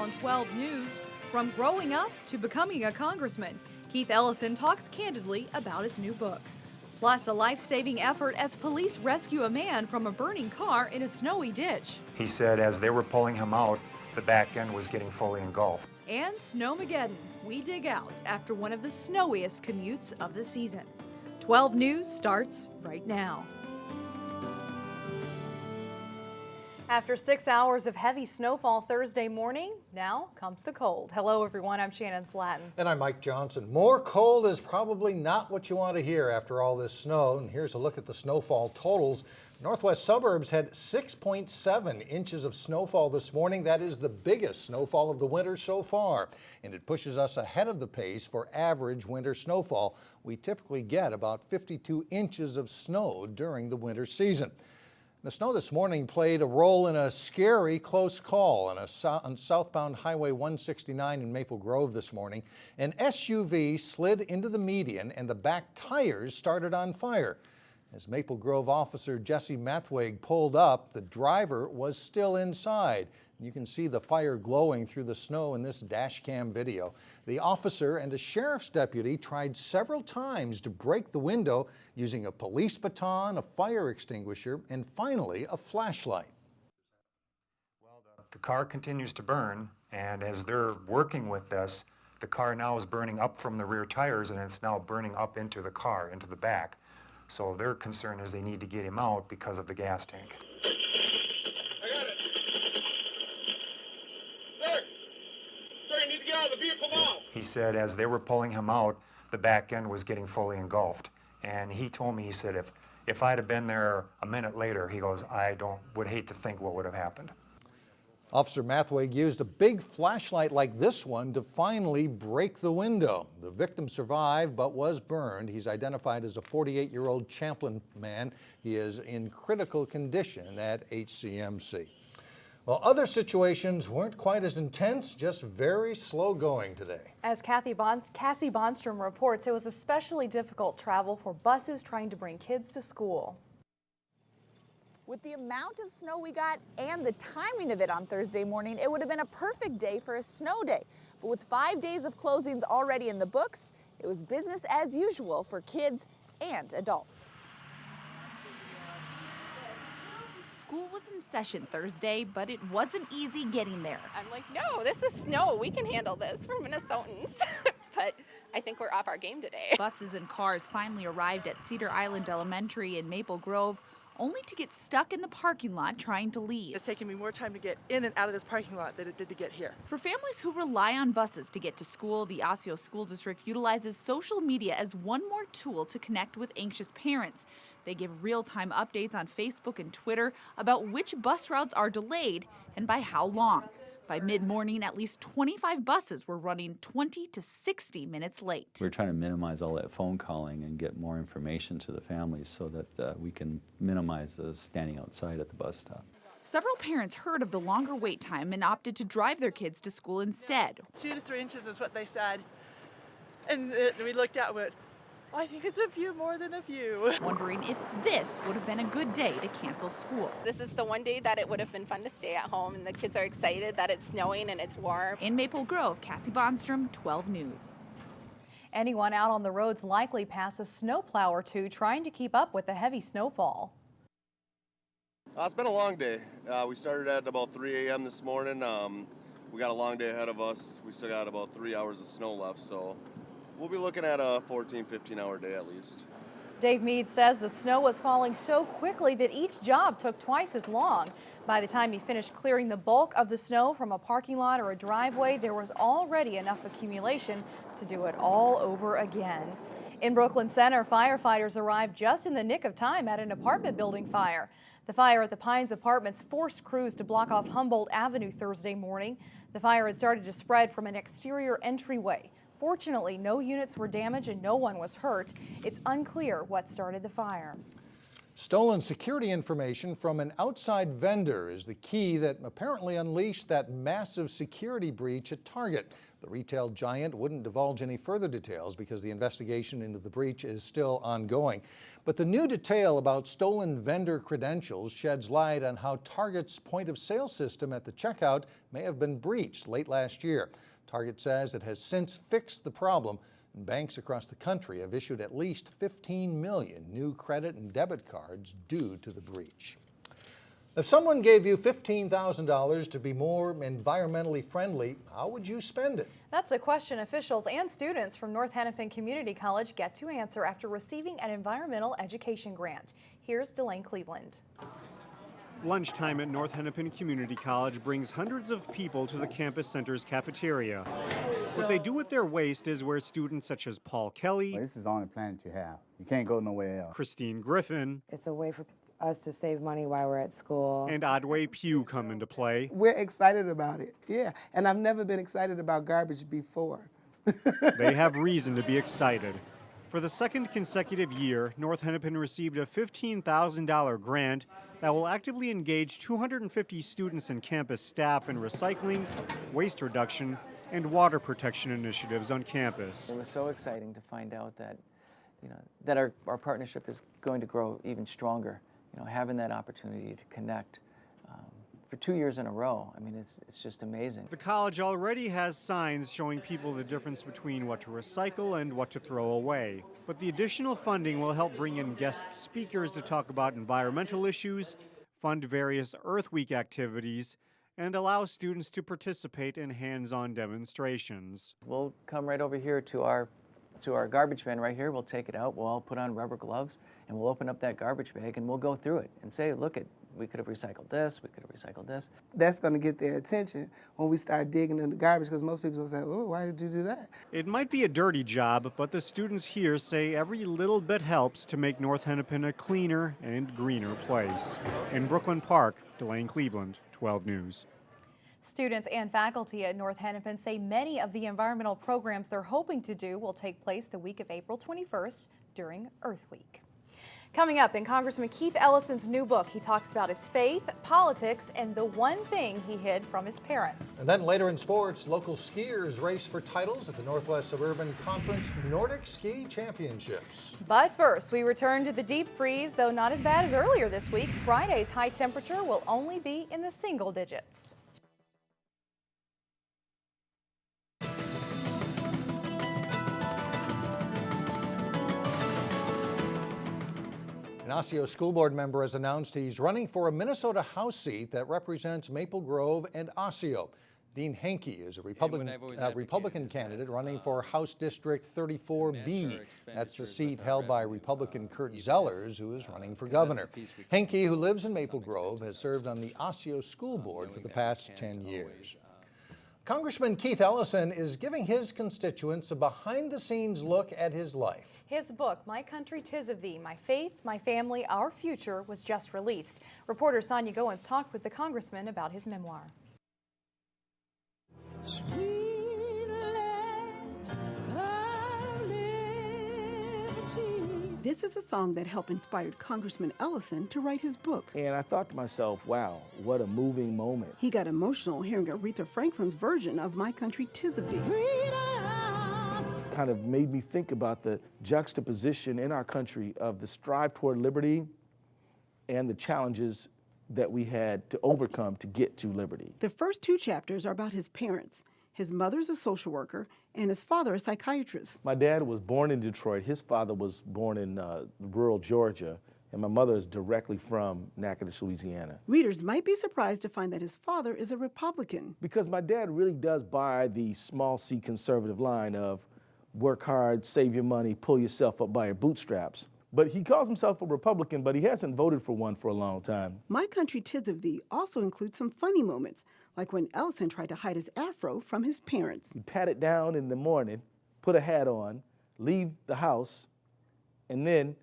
on 12 News. From growing up to becoming a congressman, Keith Ellison talks candidly about his new book. Plus, a life-saving effort as police rescue a man from a burning car in a snowy ditch. He said as they were pulling him out, the back end was getting fully engulfed. And Snowmageddon, we dig out after one of the snowiest commutes of the season. 12 News starts right now. After 6 hours of heavy snowfall Thursday morning, now comes the cold. Hello, everyone. I'm Shannon Slatton. And I'm Mike Johnson. More cold is probably not what you want to hear after all this snow. And here's a look at the snowfall totals. Northwest suburbs had 6.7 inches of snowfall this morning. That is the biggest snowfall of the winter so far. And it pushes us ahead of the pace for average winter snowfall. We typically get about 52 inches of snow during the winter season. The snow this morning played a role in a scary close call on southbound Highway 169 in Maple Grove this morning. An SUV slid into the median and the back tires started on fire. As Maple Grove officer Jesse Mathweg pulled up, the driver was still inside. You can see the fire glowing through the snow in this dash cam video. The officer and a sheriff's deputy tried several times to break the window using a police baton, a fire extinguisher, and finally a flashlight. Well, the car continues to burn, and as they're working with this, the car now is burning up from the rear tires, and it's now burning up into the car, into the back. So their concern is they need to get him out because of the gas tank. I got it. Sir, you need to get out of the vehicle now. He said as they were pulling him out, the back end was getting fully engulfed. And he told me, he said, if I'd have been there a minute later, he goes, would hate to think what would have happened. Officer Mathweg used a big flashlight like this one to finally break the window. The victim survived but was burned. He's identified as a 48-year-old Champlin man. He is in critical condition at HCMC. Well, other situations weren't quite as intense, just very slow going today. As Cassie Bonstrom reports, it was especially difficult travel for buses trying to bring kids to school. With the amount of snow we got and the timing of it on Thursday morning, it would have been a perfect day for a snow day. But with 5 days of closings already in the books, it was business as usual for kids and adults. School was in session Thursday, but it wasn't easy getting there. I'm like, no, this is snow. We can handle this. We're Minnesotans. But I think we're off our game today. Buses and cars finally arrived at Cedar Island Elementary in Maple Grove, only to get stuck in the parking lot trying to leave. It's taken me more time to get in and out of this parking lot than it did to get here. For families who rely on buses to get to school, the Osseo School District utilizes social media as one more tool to connect with anxious parents. They give real-time updates on Facebook and Twitter about which bus routes are delayed and by how long. By mid-morning, at least 25 buses were running 20 to 60 minutes late. We're trying to minimize all that phone calling and get more information to the families so that we can minimize the standing outside at the bus stop. Several parents heard of the longer wait time and opted to drive their kids to school instead. 2 to 3 inches is what they said. And we looked out and went, I think it's a few more than a few. Wondering if this would have been a good day to cancel school. This is the one day that it would have been fun to stay at home, and the kids are excited that it's snowing and it's warm. In Maple Grove, Cassie Bonstrom, 12 News. Anyone out on the roads likely passed a snowplow or two trying to keep up with the heavy snowfall. It's been a long day. We started at about 3 a.m. this morning. We got a long day ahead of us. We still got about 3 hours of snow left, so we'll be looking at a 15-hour day at least. Dave Mead says the snow was falling so quickly that each job took twice as long. By the time he finished clearing the bulk of the snow from a parking lot or a driveway, there was already enough accumulation to do it all over again. In Brooklyn Center, firefighters arrived just in the nick of time at an apartment building fire. The fire at the Pines Apartments forced crews to block off Humboldt Avenue Thursday morning. The fire had started to spread from an exterior entryway. Fortunately, no units were damaged and no one was hurt. It's unclear what started the fire. Stolen security information from an outside vendor is the key that apparently unleashed that massive security breach at Target. The retail giant wouldn't divulge any further details because the investigation into the breach is still ongoing. But the new detail about stolen vendor credentials sheds light on how Target's point-of-sale system at the checkout may have been breached late last year. Target says it has since fixed the problem, and banks across the country have issued at least 15 million new credit and debit cards due to the breach. If someone gave you $15,000 to be more environmentally friendly, how would you spend it? That's a question officials and students from North Hennepin Community College get to answer after receiving an environmental education grant. Here's Delane Cleveland. Lunchtime at North Hennepin Community College brings hundreds of people to the campus center's cafeteria. What they do with their waste is where students such as Paul Kelly, Well, this is the only planet you have. You can't go nowhere else. Christine Griffin, It's a way for us to save money while we're at school. and Adway Pugh come into play. We're excited about it, yeah. And I've never been excited about garbage before. They have reason to be excited. For the second consecutive year, North Hennepin received a $15,000 grant that will actively engage 250 students and campus staff in recycling, waste reduction, and water protection initiatives on campus. It was so exciting to find out that, that our partnership is going to grow even stronger. Having that opportunity to connect for 2 years in a row, I mean, it's just amazing. The college already has signs showing people the difference between what to recycle and what to throw away. But the additional funding will help bring in guest speakers to talk about environmental issues, fund various Earth Week activities, and allow students to participate in hands-on demonstrations. We'll come right over here to our garbage bin right here. We'll take it out. We'll all put on rubber gloves, and we'll open up that garbage bag, and we'll go through it and say, look, we could have recycled this, we could have recycled this. That's going to get their attention when we start digging in the garbage, because most people will say, oh, why did you do that? It might be a dirty job, but the students here say every little bit helps to make North Hennepin a cleaner and greener place. In Brooklyn Park, Delane Cleveland, 12 News. Students and faculty at North Hennepin say many of the environmental programs they're hoping to do will take place the week of April 21st during Earth Week. Coming up in Congressman Keith Ellison's new book, he talks about his faith, politics, and the one thing he hid from his parents. And then later in sports, local skiers race for titles at the Northwest Suburban Conference Nordic Ski Championships. But first, we return to the deep freeze, though not as bad as earlier this week. Friday's high temperature will only be in the single digits. An Osseo school board member has announced he's running for a Minnesota House seat that represents Maple Grove and Osseo. Dean Henke is a Republican candidate running for House District 34B. That's the seat held by Republican Kurt Zellers, who is running for governor. Henke, who lives in Maple Grove, has served on the Osseo school board for the past 10 years. Congressman Keith Ellison is giving his constituents a behind-the-scenes look at his life. His book, My Country 'Tis of Thee, My Faith, My Family, Our Future, was just released. Reporter Sonia Goins talked with the congressman about his memoir. This is the song that helped inspired Congressman Ellison to write his book. And I thought to myself, wow, what a moving moment. He got emotional hearing Aretha Franklin's version of My Country 'Tis of Thee. Kind of made me think about the juxtaposition in our country of the strive toward liberty and the challenges that we had to overcome to get to liberty. The first two chapters are about his parents. His mother's a social worker and his father a psychiatrist. My dad was born in Detroit. His father was born in rural Georgia, and my mother is directly from Natchitoches, Louisiana. Readers might be surprised to find that his father is a Republican. Because my dad really does buy the small C conservative line of work hard, save your money, pull yourself up by your bootstraps. But he calls himself a Republican, but he hasn't voted for one for a long time. My Country 'Tis of Thee also includes some funny moments, like when Ellison tried to hide his afro from his parents. He'd pat it down in the morning, put a hat on, leave the house, and then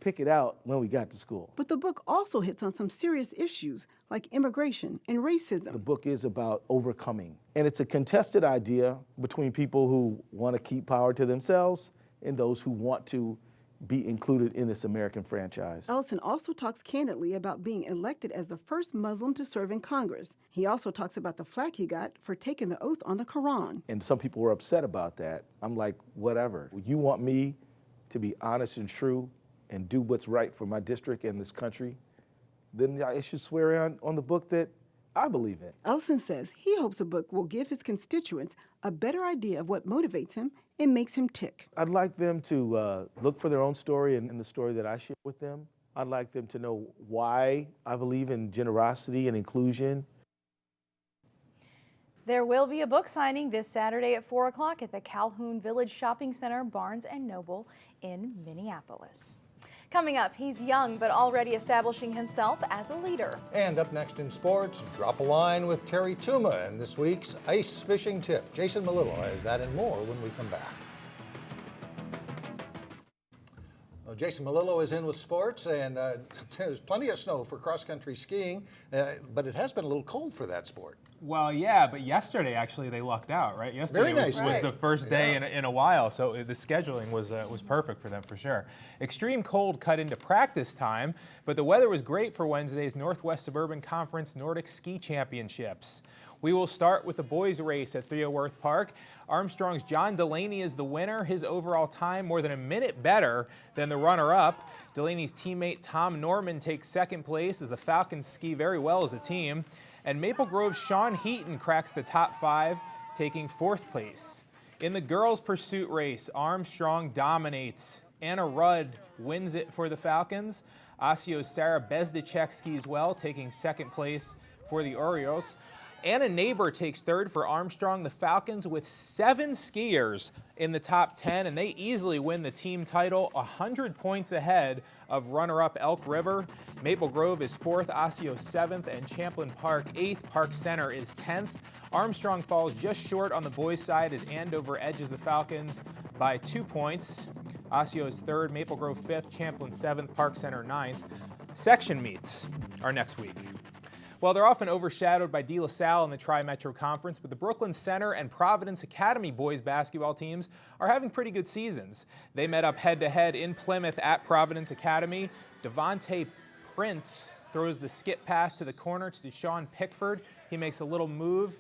pick it out when we got to school. But the book also hits on some serious issues like immigration and racism. The book is about overcoming. And it's a contested idea between people who want to keep power to themselves and those who want to be included in this American franchise. Ellison also talks candidly about being elected as the first Muslim to serve in Congress. He also talks about the flack he got for taking the oath on the Quran. And some people were upset about that. I'm like, whatever. You want me to be honest and true and do what's right for my district and this country, then I should swear on the book that I believe in. Ellison says he hopes the book will give his constituents a better idea of what motivates him and makes him tick. I'd like them to look for their own story and the story that I share with them. I'd like them to know why I believe in generosity and inclusion. There will be a book signing this Saturday at 4 o'clock at the Calhoun Village Shopping Center, Barnes & Noble in Minneapolis. Coming up, he's young but already establishing himself as a leader. And up next in sports, Drop a Line with Terry Tuma and this week's ice fishing tip. Jason Malillo has that and more when we come back. Well, Jason Malillo is in with sports, and there's plenty of snow for cross-country skiing, but it has been a little cold for that sport. Well, yeah, but yesterday actually they lucked out, right? Yesterday Very nice was day. the first day in a while, so the scheduling was perfect for them for sure. Extreme cold cut into practice time, but the weather was great for Wednesday's Northwest Suburban Conference Nordic Ski Championships. We will start with the boys' race at Theoworth Park. Armstrong's John Delaney is the winner. His overall time more than a minute better than the runner-up. Delaney's teammate Tom Norman takes second place as the Falcons ski very well as a team. And Maple Grove's Sean Heaton cracks the top 5, taking fourth place. In the girls' pursuit race, Armstrong dominates. Anna Rudd wins it for the Falcons. Osseo's Sarah Bezdicek skis well, taking second place for the Orioles. Anna Neighbor takes third for Armstrong. The Falcons with 7 skiers in the top 10, and they easily win the team title, 100 points ahead of runner-up Elk River. Maple Grove is 4th, Osseo 7th, and Champlain Park 8th. Park Center is 10th. Armstrong falls just short on the boys' side as Andover edges the Falcons by 2 points. Osseo is 3rd, Maple Grove 5th, Champlain 7th, Park Center 9th. Section meets are next week. Well, they're often overshadowed by De La Salle in the Tri-Metro Conference, but the Brooklyn Center and Providence Academy boys basketball teams are having pretty good seasons. They met up head-to-head in Plymouth at Providence Academy. Devontae Prince throws the skip pass to the corner to Deshaun Pickford. He makes a little move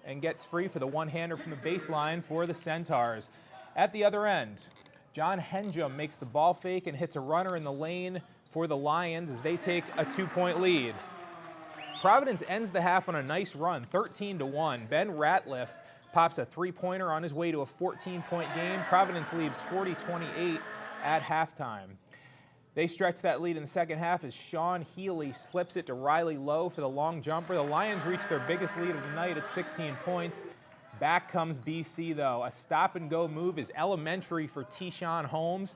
and gets free for the one-hander from the baseline for the Centaurs. At the other end, John Henjum makes the ball fake and hits a runner in the lane for the Lions as they take a 2-point lead. Providence ends the half on a nice run, 13-1. Ben Ratliff pops a 3-pointer on his way to a 14-point game. Providence leaves 40-28 at halftime. They stretch that lead in the second half as Sean Healy slips it to Riley Lowe for the long jumper. The Lions reach their biggest lead of the night at 16 points. Back comes BC, though. A stop-and-go move is elementary for Tyshawn Holmes.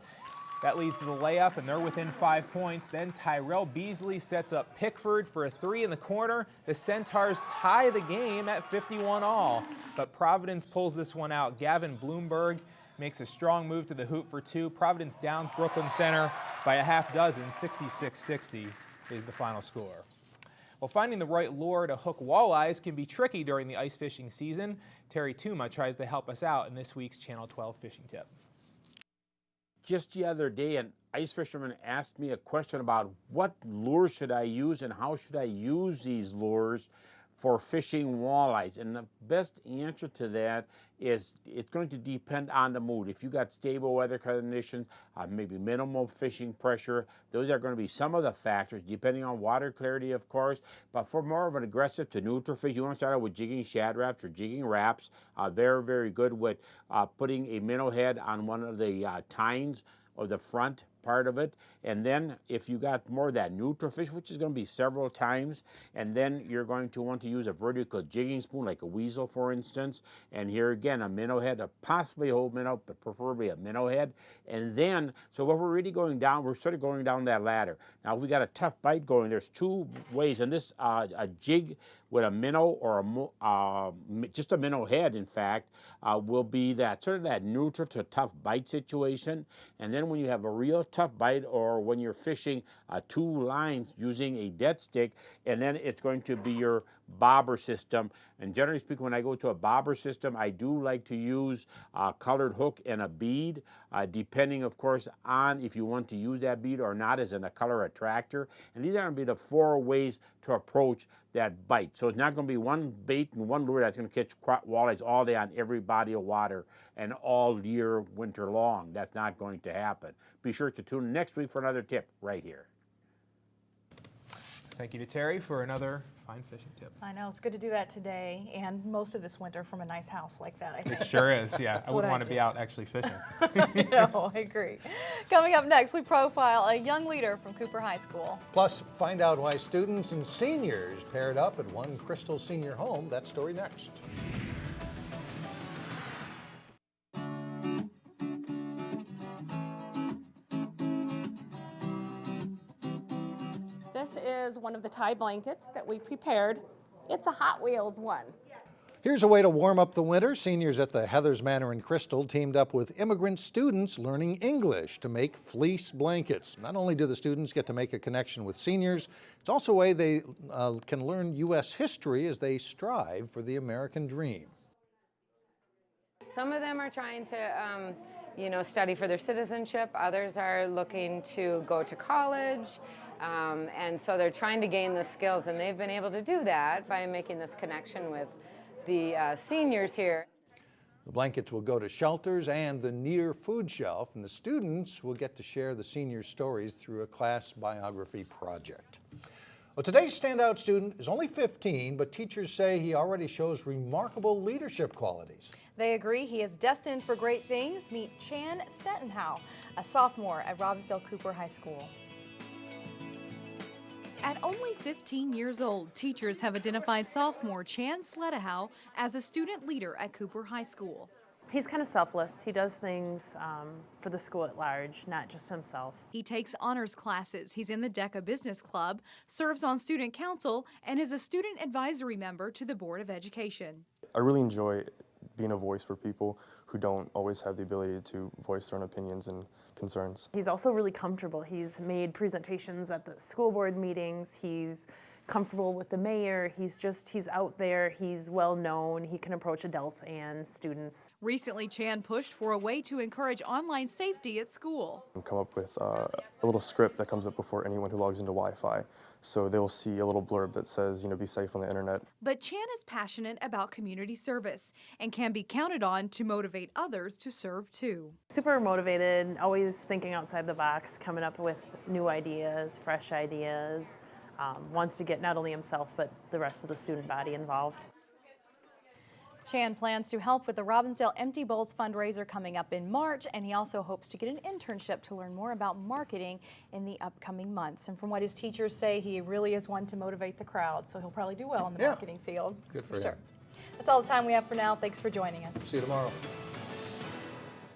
That leads to the layup, and they're within 5 points. Then Tyrell Beasley sets up Pickford for a 3 in the corner. The Centaurs tie the game at 51-all, but Providence pulls this one out. Gavin Bloomberg makes a strong move to the hoop for 2. Providence downs Brooklyn Center by a half dozen. 66-60 is the final score. Well, finding the right lure to hook walleyes can be tricky during the ice fishing season. Terry Tuma tries to help us out in this week's Channel 12 fishing tip. Just the other day, an ice fisherman asked me a question about what lure should I use and how should I use these lures for fishing walleyes. And the best answer to that is it's going to depend on the mood. If you got stable weather conditions, maybe minimal fishing pressure, those are going to be some of the factors, depending on water clarity, of course. But for more of an aggressive to neutral fish, you want to start out with jigging shad wraps or jigging wraps. Very, very good with putting a minnow head on one of the tines or the front part of it. And then if you got more of that neutral fish, which is going to be several times, and then you're going to want to use a vertical jigging spoon like a weasel, for instance. And here again, a minnow head, possibly a whole minnow, but preferably a minnow head. And then, so what we're really going down, we're sort of going down that ladder. Now, if we got a tough bite going, there's 2 ways. And this, a jig with a minnow or just a minnow head, in fact, will be that sort of that neutral to tough bite situation. And then when you have a real tough bite, or when you're fishing 2 lines using a dead stick, and then it's going to be your bobber system. And generally speaking, when I go to a bobber system, I do like to use a colored hook and a bead, depending, of course, on if you want to use that bead or not as in a color attractor. And these are going to be the 4 ways to approach that bite. So it's not going to be one bait and one lure that's going to catch walleyes all day on every body of water and all year, winter long. That's not going to happen. Be sure to to tune in next week for another tip right here. Thank you to Terry for another fine fishing tip. I know, it's good to do that today and most of this winter from a nice house like that, I think. It sure is, yeah. That's I what wouldn't I want to do. be out actually fishing. No, I agree. Coming up next, we profile a young leader from Cooper High School. Plus, find out why students and seniors paired up at one Crystal Senior home. That story next. This is one of the tie blankets that we prepared. It's a Hot Wheels one. Here's a way to warm up the winter. Seniors at the Heathers Manor in Crystal teamed up with immigrant students learning English to make fleece blankets. Not only do the students get to make a connection with seniors, it's also a way they can learn U.S. history as they strive for the American dream. Some of them are trying to, study for their citizenship. Others are looking to go to college. And so they're trying to gain the skills, and they've been able to do that by making this connection with the seniors here. The blankets will go to shelters and the Near Food Shelf, and the students will get to share the seniors' stories through a class biography project. Well, today's standout student is only 15, but teachers say he already shows remarkable leadership qualities. They agree he is destined for great things. Meet Chan Stettenhow, a sophomore at Robbinsdale Cooper High School. At only 15 years old, teachers have identified sophomore Chan Stettenhow as a student leader at Cooper High School. He's kind of selfless. He does things for the school at large, not just himself. He takes honors classes. He's in the DECA Business Club, serves on student council, and is a student advisory member to the Board of Education. I really enjoy being a voice for people who don't always have the ability to voice their own opinions and concerns. He's also really comfortable. He's made presentations at the school board meetings. He's comfortable with the mayor. He's out there. He's well known. He can approach adults and students. Recently, Chan pushed for a way to encourage online safety at school. And come up with a little script that comes up before anyone who logs into Wi-Fi. So they'll see a little blurb that says, be safe on the internet. But Chan is passionate about community service and can be counted on to motivate others to serve too. Super motivated, always thinking outside the box, coming up with new ideas, fresh ideas. Wants to get not only himself, but the rest of the student body involved. Chan plans to help with the Robbinsdale Empty Bowls fundraiser coming up in March, and he also hopes to get an internship to learn more about marketing in the upcoming months. And from what his teachers say, he really is one to motivate the crowd, so he'll probably do well in the marketing field. Good for him. Sure. That's all the time we have for now. Thanks for joining us. See you tomorrow.